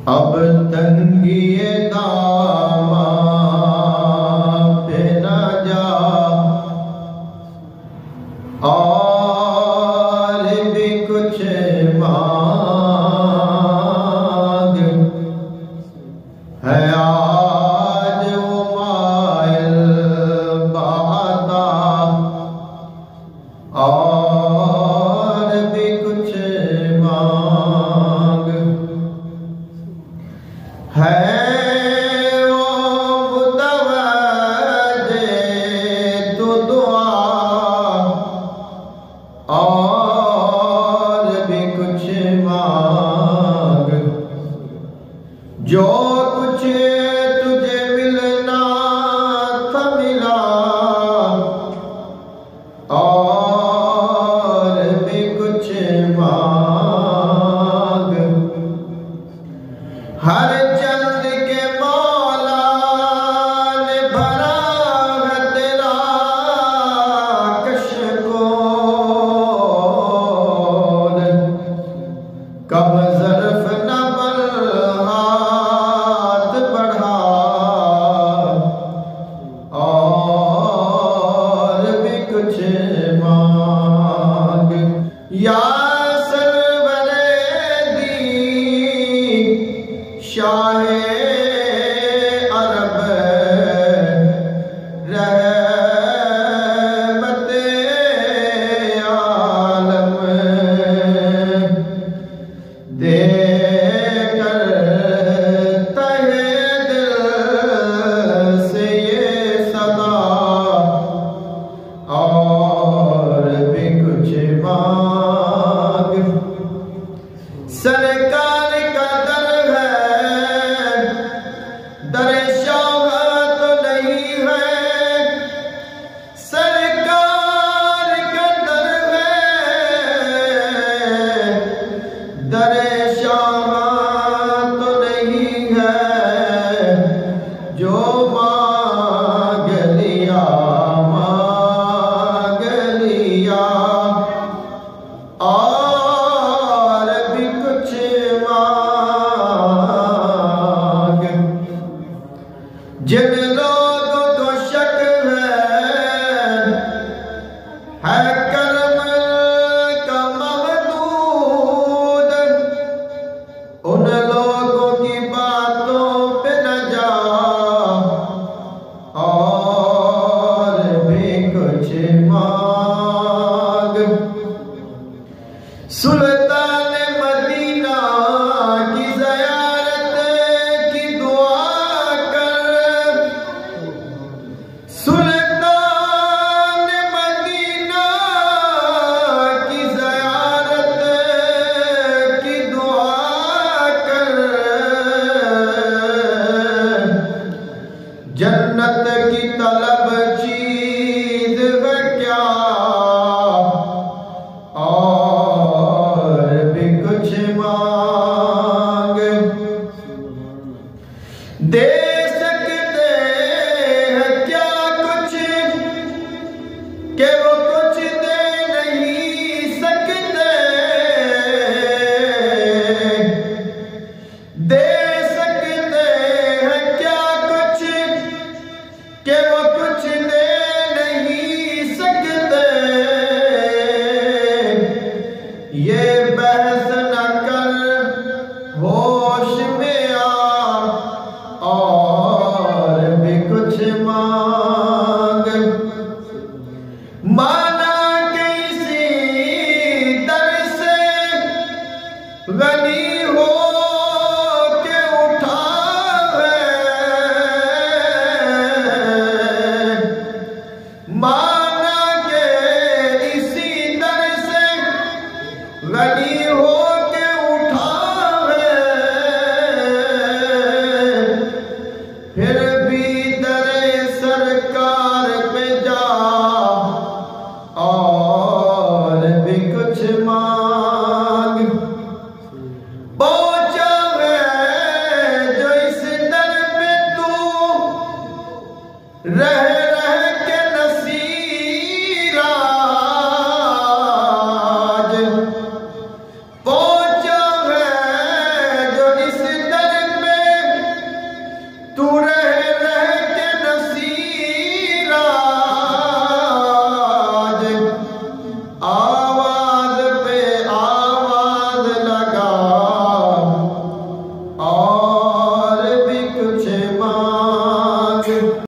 अब तंगिए दामा पे न जा और भी कुछ मांग है आज वो माइल बाता और भी कुछ मांग है वो मुतवज्जे तो दुआ और भी कुछ मांग जो कुछ तुझे मिलना था मिला और भी कुछ मांग हर चंद के मौला ने भरा है तेरा कशकोर कब ज़र्फ़ न बल हाथ बढ़ा और भी कुछ मांग या सरवरे दी शाहे अरब रहमते आलम दे कर तहे दिल से ये सदा और भी कुछ मांग सरकार का दर है आ